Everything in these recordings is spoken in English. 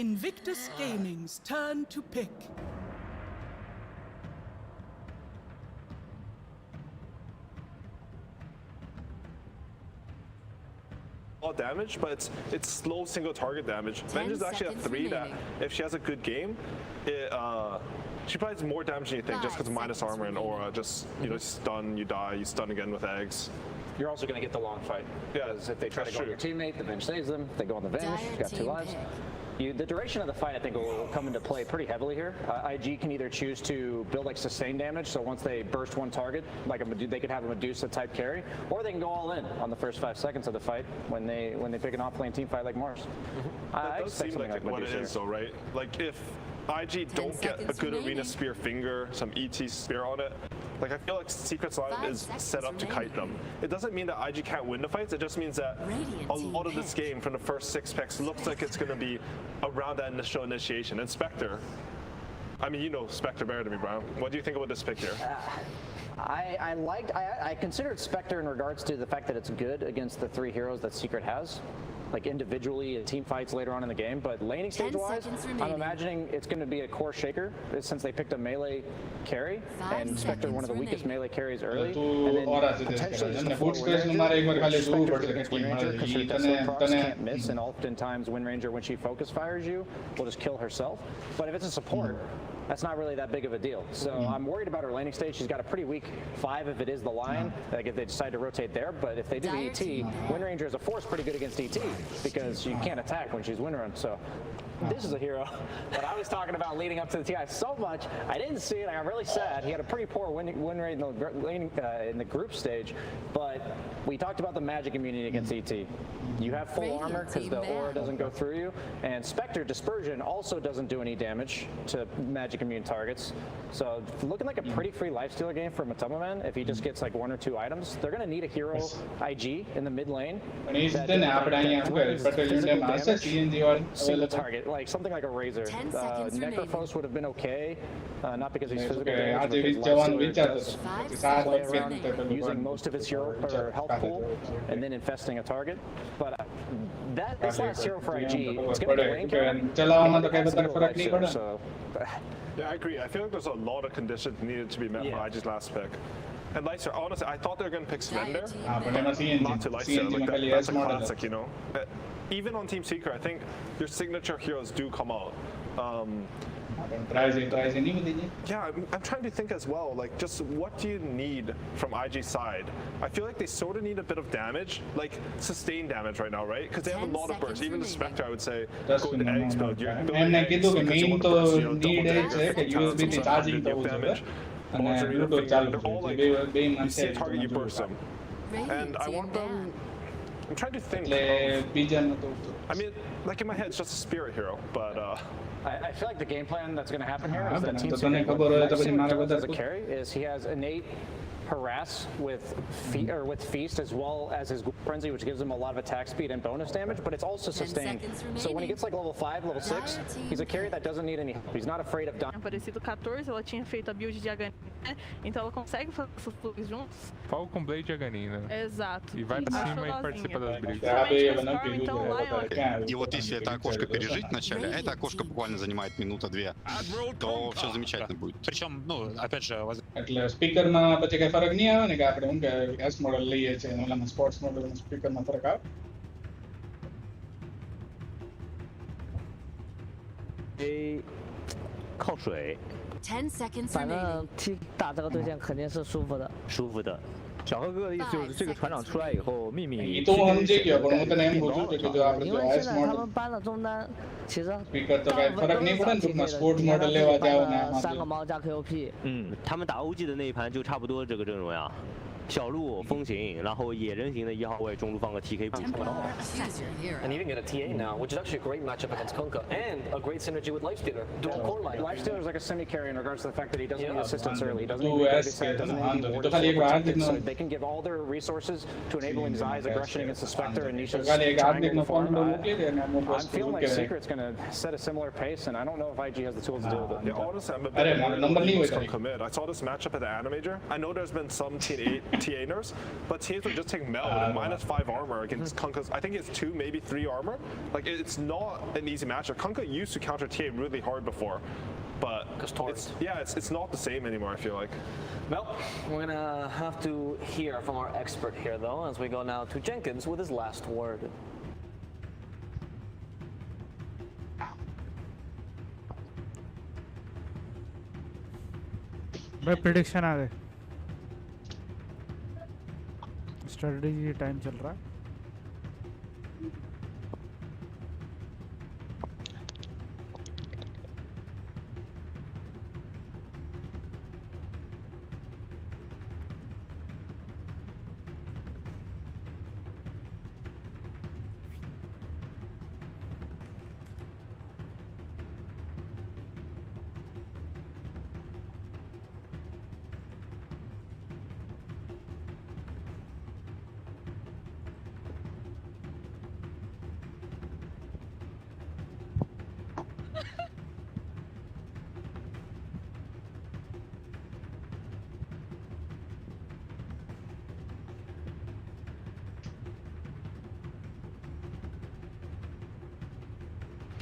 Invictus Gaming's turn to pick. All damage, but it's slow single target damage. Vengeance is actually a 3 that if she has a good game, she provides more damage than you think just because of minus armor and aura. Just, you know, stun, you die, you stun again with eggs. You're also going to get the long fight. Yeah, if they try to go on your teammate, the Venge saves them. If they go on the Venge, you've got 2 lives. The duration of the fight, I think, will come into play pretty heavily here. IG can either choose to build like sustained damage, so once they burst one target, like they could have a Medusa type carry, or they can go all in on the first 5 seconds of the fight when they pick an off-lane team fight like Mars. That does seem like what it is, though, right? Like if IG don't get a good arena spear finger, some ET spear on it, like I feel like Secret's lineup is set up to kite them. It doesn't mean that IG can't win the fights, it just means that a lot of this game from the first 6 picks looks like it's going to be around that initial initiation. And Spectre, I mean, you know Spectre better than me, Brown. What do you think about this pick here? I considered Spectre in regards to the fact that it's good against the 3 heroes that Secret has. Like individually in team fights later on in the game, but laning stage wise, I'm imagining it's going to be a core shaker since they picked a melee carry, and Spectre one of the weakest melee carries early, and then potentially just because her Tesla procs can't miss, and oftentimes Wind Ranger, when she focus fires you, will just kill herself. But if it's a support, that's not really that big of a deal. So I'm worried about her laning stage. She's got a pretty weak 5 if it is the line, like if they decide to rotate there. But if they do the ET, Wind Ranger as a force pretty good against ET because you can't attack when she's Wind Run. So this is a hero that I was talking about leading up to the TI so much. I didn't see it. I got really sad. He had a pretty poor win rate in the group stage, but we talked about the magic immunity against ET. You have full armor because the aura doesn't go through you, and Spectre Dispersion also doesn't do any damage to magic immune targets. So looking like a pretty free lifestealer game for Matama Man. If he just gets like 1 or 2 items, they're going to need a hero IG in the mid lane. Single target, like something like a Razor. Necrophos would have been okay, not because he's physical damage, but play around using most of his hero or health pool and then infesting a target. But this last hero for IG, it's going to be lane carry. So. Yeah, I agree. I feel like there's a lot of conditions needed to be met for IG's last pick. And Leicester, honestly, I thought they were going to pick Svender, not to Leicester. Like that's a classic, you know. Even on Team Secret, I think your signature heroes do come out. Yeah, I'm trying to think as well, like just what do you need from IG's side? I feel like they sort of need a bit of damage, like sustained damage right now, right? Because they have a lot of bursts. Even the Spectre, I would say, go to eggs build. You're building eggs because you want to burst, you know, double damage. They're all like, you see a target, you burst them. And I want them... I'm trying to think. I mean, like in my head, it's just a spirit hero, but I feel like the game plan that's going to happen here is that Team Secret as a carry is he has innate harass with feast as well as his frenzy, which gives him a lot of attack speed and bonus damage, but it's also sustained. So when he gets like level 5, level 6, he's a carry that doesn't need any help. He's not afraid of dying. Aparecido 14, ela tinha feito a build de Aganin, né? Então ela consegue fazer essas plugs juntos. Falcon Blade de Aganin, né? Exato. E vai pra cima e participa das brigas. И вот если это окошко пережить вначале, а это окошко буквально занимает минута-две, то все замечательно будет. Причем, ну, опять же, speaker માં પછી કઈ ફરક નહીં આવે ને કે આપણે હું કે S મોડલ લઈએ છે અને ઓલામાં સ્પોર્ટ્સ મોડલ માં સ્પીકર માં ફરક આવે 靠水反正踢打这个对线肯定是舒服的小何哥的意思就是这个船长出来以后秘密因为现在他们搬了中单其实大部分都是3级配的3个猫加 KOP 他们打 OG 的那一盘就差不多这个阵容呀 小鹿、风行，然后野人型的1号位，中路放个 TK 补出来。And even get a TA now, which is actually a great matchup against Kunkka, and a great synergy with Lifestealer. Dual core line. Lifestealer is like a semi-carry in regards to the fact that he doesn't need assistance early. He doesn't need babysit, doesn't need ward so they can give all their resources to enabling Zai's aggression against the Spectre and Nisha's triangle farm. I'm feeling like Secret's going to set a similar pace, and I don't know if IG has the tools to deal with it. Yeah, honestly, I'm a bit commit. I saw this matchup at the Animator. I know there's been some Team 8 TA nerfs, but TAs would just take Meld and -5 armor against Kunkka's, I think it's 2, maybe 3 armor. Like, it's not an easy matchup. Kunkka used to counter TA really hard before, but it's not the same anymore, I feel like. Well, we're gonna have to hear from our expert here, though, as we go now to Jenkins with his last word. भाई prediction आ गए strategy time चल रहा है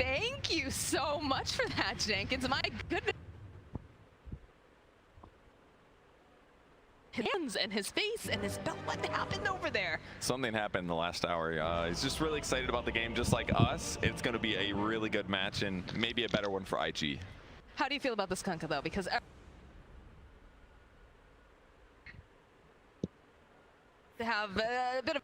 Thank you so much for that, Jenkins. My goodness. His hands and his face and his belt. What happened over there? Something happened in the last hour. He's just really excited about the game, just like us. It's going to be a really good match and maybe a better one for IG. How do you feel about this Kunkka, though? Because to have a bit of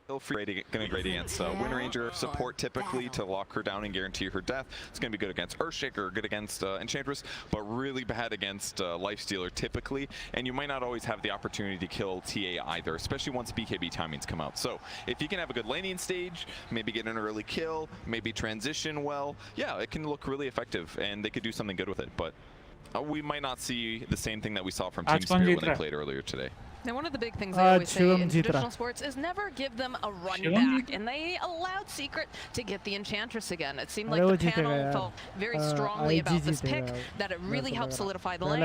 Feel free going to against Wind Ranger support typically to lock her down and guarantee her death. It's going to be good against Earthshaker, good against Enchantress, but really bad against Lifestealer typically. And you might not always have the opportunity to kill TA either, especially once BKB timings come out. So if you can have a good laning stage, maybe get an early kill, maybe transition well, yeah, it can look really effective and they could do something good with it. But we might not see the same thing that we saw from Team Spirit when they played earlier today. Now, one of the big things I always say in traditional sports is never give them a run back, and they allowed Secret to get the Enchantress again. It seemed like the panel felt very strongly about this pick, that it really helped solidify the lane.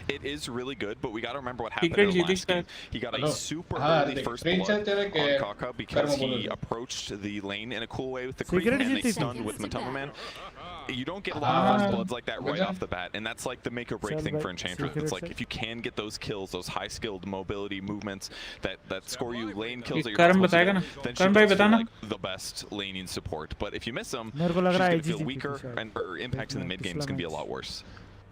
It is really good, but we got to remember what happened in the last game. He got a super early first blood on Kaka because he approached the lane in a cool way with the creep, and they stunned with Matama Man. You don't get a lot of first bloods like that right off the bat, and that's like the make or break thing for Enchantress. It's like if you can get those kills, those high skilled mobility movements that score you lane kills that you're not supposed to do, then she goes for like the best laning support. But if you miss them, she's going to feel weaker, and her impact in the mid game is going to be a lot worse.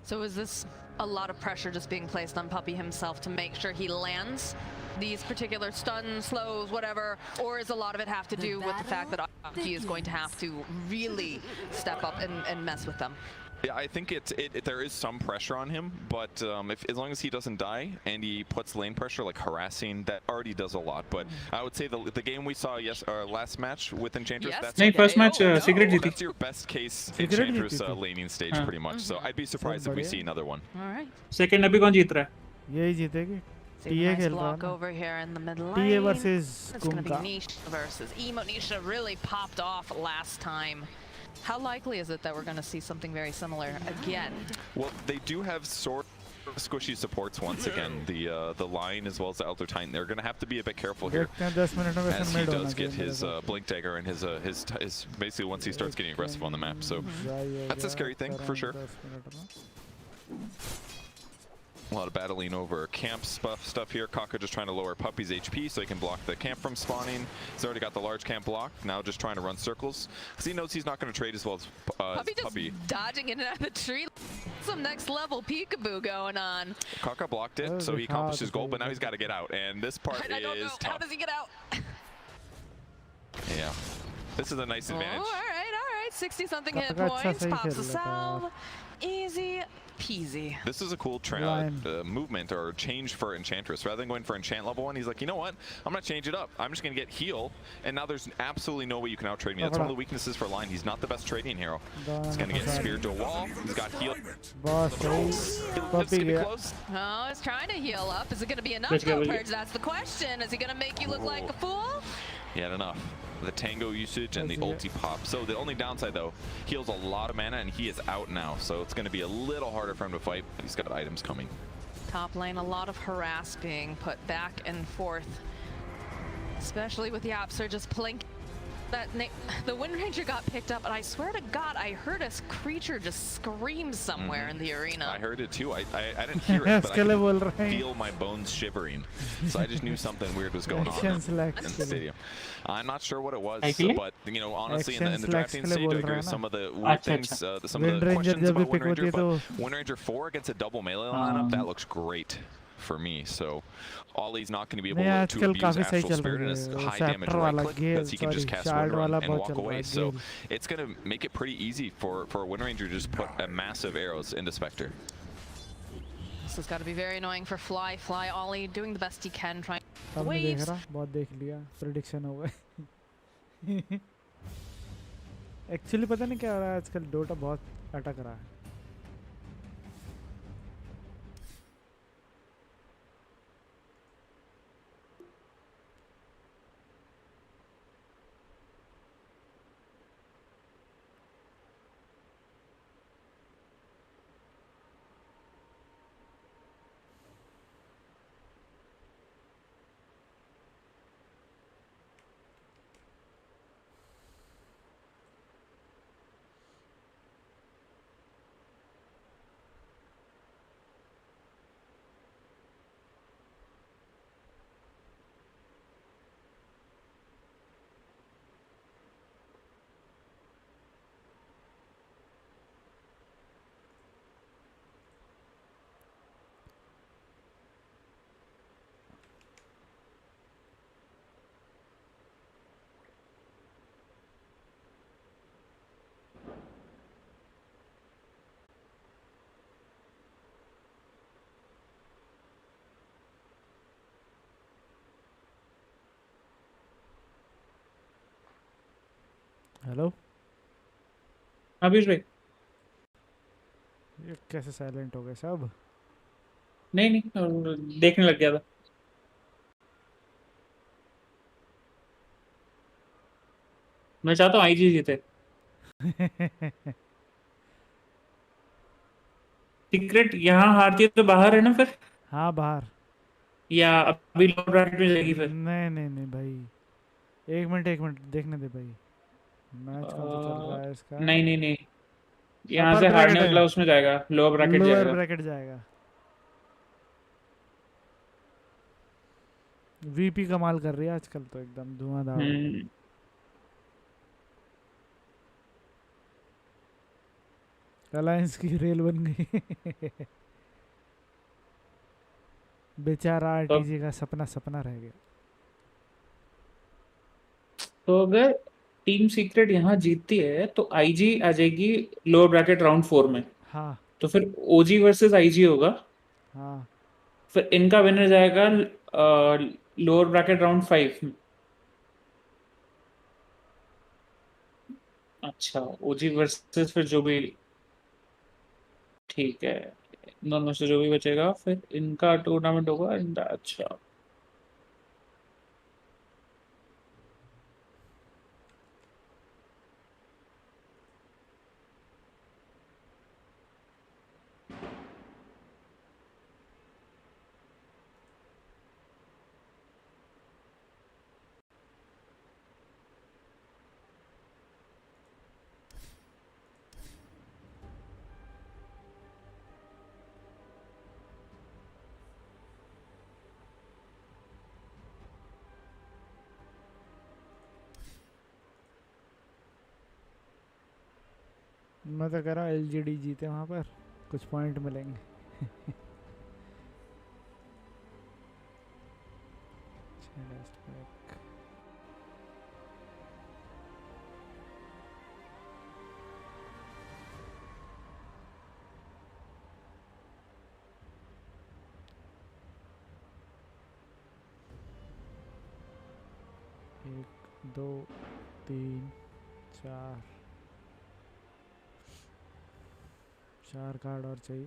So is this a lot of pressure just being placed on Puppey himself to make sure he lands these particular stuns, slows, whatever, or is a lot of it have to do with the fact that IG is going to have to really step up and mess with them? Yeah, I think there is some pressure on him, but as long as he doesn't die and he puts lane pressure, like harassing, that already does a lot. But I would say the game we saw last match with Enchantress, that's your best case Enchantress laning stage pretty much. So I'd be surprised if we see another one. All right. Second अभी कौन जीत रहा है? यही जीतेगी. Nice block over here in the mid lane. TA versus It's going to be Nisha versus Emo. Nisha really popped off last time. How likely is it that we're going to see something very similar again? Well, they do have sort of squishy supports once again. The line as well as the Elder Titan. They're going to have to be a bit careful here as he does get his Blink Dagger and his basically once he starts getting aggressive on the map. So that's a scary thing for sure. A lot of battling over camp stuff here. Kaka just trying to lower Puppey's HP so he can block the camp from spawning. He's already got the large camp blocked. Now just trying to run circles because he knows he's not going to trade as well as Puppey. Just dodging in and out of the tree. Some next level peekaboo going on. Kaka blocked it, so he accomplished his goal, but now he's got to get out, and this part I don't know. tough. How does he get out? Yeah, this is a nice advantage. All right. 60-something hit points. Pops a salve. Easy peasy. This is a cool movement or change for Enchantress. Rather than going for Enchant level 1, he's like, you know what? I'm going to change it up. I'm just going to get heal, and now there's absolutely no way you can out-trade me. That's one of the weaknesses for Line. He's not the best trading hero. He's going to get speared to a wall. He's got heal. It's going to be close. Oh, he's trying to heal up. Is it going to be enough, though, Purge? That's the question. Is he going to make you look like a fool? He had enough. the tango usage and the ulti pop. So the only downside though, heals a lot of mana and he is out now. So it's going to be a little harder for him to fight, but he's got items coming. Top lane, a lot of harass being put back and forth, especially with the Apser just plinking. The Wind Ranger got picked up, and I swear to God, I heard a creature just scream somewhere in the arena. I heard it too. I didn't hear it, but I could feel my bones shivering. So I just knew something weird was going on in the stadium. I'm not sure what it was, but you know, honestly, in the drafting stage, I agree with some of the weird things, some of the questions about Wind Ranger. But Wind Ranger 4 against a double melee lineup, that looks great for me. So Ollie's not going to be able to abuse Astral Spirit in his high damage right click because he can just cast Windrun and walk away. So it's going to make it pretty easy for Wind Ranger to just put massive arrows into Spectre. This has got to be very annoying for Fly. Fly Ollie doing the best he can, trying to waves. बहुत देख लिया prediction हो गए. Actually पता नहीं क्या हो रहा है आजकल, डोटा बहुत अटक रहा है. हेलो अभिष भाई, ये कैसे साइलेंट हो गए सब? नहीं नहीं, देखने लग गया था. मैं चाहता हूँ आईजी जीते. सीक्रेट यहाँ हारती है तो बाहर है ना फिर? हाँ बाहर. या अभी लोअर ब्रैकेट में जाएगी फिर? नहीं नहीं नहीं भाई, एक मिनट देखने दे भाई. मैच कौन सा चल रहा है इसका? नहीं नहीं नहीं, यहाँ से हारने वाला उसमें जाएगा, लोअर ब्रैकेट जाएगा. लोअर ब्रैकेट जाएगा. वीपी कमाल कर रही है आजकल तो एकदम धुआंधार. अलायंस की रेल बन गई. बेचारा आरटीजी का सपना रह गया. तो अगर टीम सीक्रेट यहाँ जीतती है तो आईजी आ जाएगी लोअर ब्रैकेट राउंड 4 में. हाँ. तो फिर ओजी वर्सेस आईजी होगा. हाँ. फिर इनका विनर जाएगा लोअर ब्रैकेट राउंड 5 में. अच्छा, ओजी वर्सेस फिर जो भी, ठीक है, दोनों से जो भी बचेगा फिर इनका टूर्नामेंट होगा. अच्छा, मैं तो कह रहा हूँ एलजीडी जीते वहाँ पर, कुछ पॉइंट मिलेंगे. एक दो तीन चार, 4 कार्ड और चाहिए.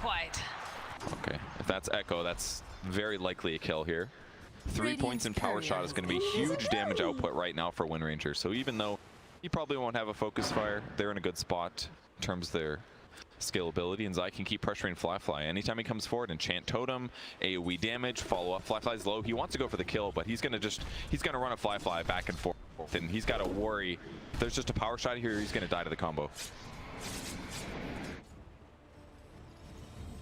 quite. Okay, if that's Echo, that's very likely a kill here. 3 points in power shot is going to be huge damage output right now for Wind Ranger. So even though he probably won't have a focus fire, they're in a good spot in terms of their scalability, and Zai can keep pressuring Flyfly. Anytime he comes forward, enchant totem, AoE damage, follow up. Flyfly's low. He wants to go for the kill, but he's gonna run a Flyfly back and forth, and he's got to worry. If there's just a power shot here, he's gonna die to the combo.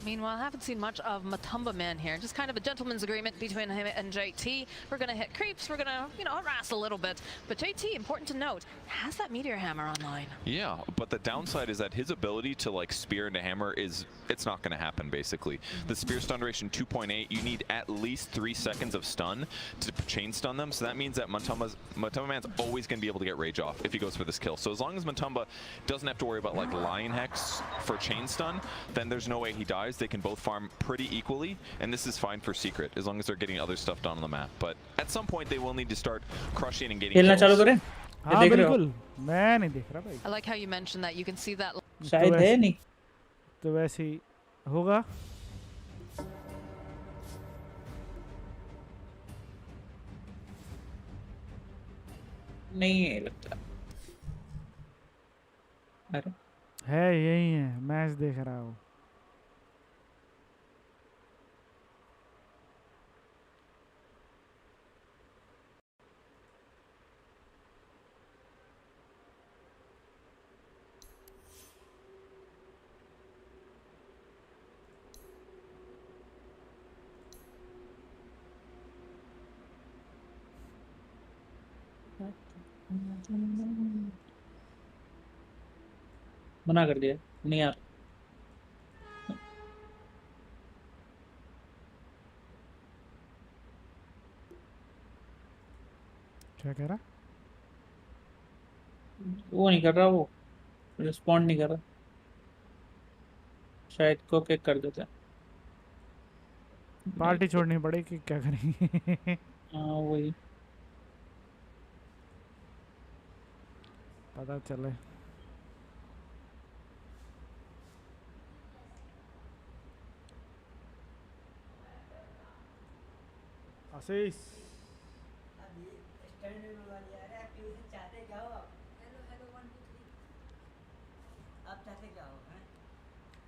Meanwhile, I haven't seen much of Matumba Man here. Just kind of a gentleman's agreement between him and JT. We're going to hit creeps. We're going to, harass a little bit. But JT, important to note, has that Meteor Hammer online. Yeah, but the downside is that his ability to like spear into hammer it's not going to happen basically. The spear stun duration 2.8. You need at least 3 seconds of stun to chain stun them. So that means that Matumba Man's always going to be able to get rage off if he goes for this kill. So as long as Matumba doesn't have to worry about like Lion Hex for chain stun, then there's no way he dies. They can both farm pretty equally, and this is fine for Secret as long as they're getting other stuff done on the map. But at some point they will need to start crushing and getting kills. हाँ बिल्कुल मैं नहीं देख रहा भाई. I like how you mentioned that. You can see that. शायद है नहीं. तो वैसे ही होगा. नहीं लगता. अरे है यही है मैच देख रहा हूँ. मना कर दिया नहीं यार. क्या कह रहा? वो नहीं कर रहा, वो रिस्पॉन्ड नहीं कर रहा. शायद को किक कर देता है. पार्टी छोड़नी पड़ेगी क्या करेंगे. हाँ वही पता चले. आशीष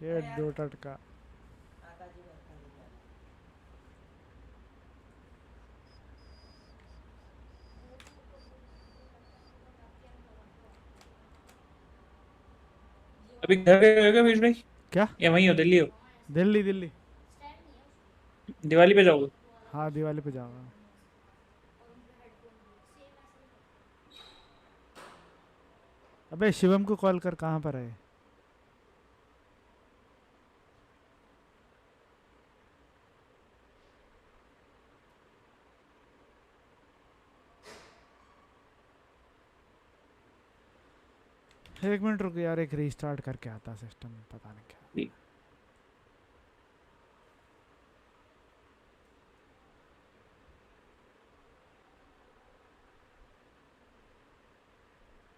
ये डोटा का अभी घर गए होगे बीच भाई? क्या या वहीं हो, दिल्ली हो? दिल्ली दिल्ली. दिवाली पे जाओगे? हाँ दिवाली पे जाऊंगा. अबे शिवम को कॉल कर, कहाँ पर है? एक मिनट रुक यार, एक रीस्टार्ट करके आता सिस्टम, पता नहीं क्या.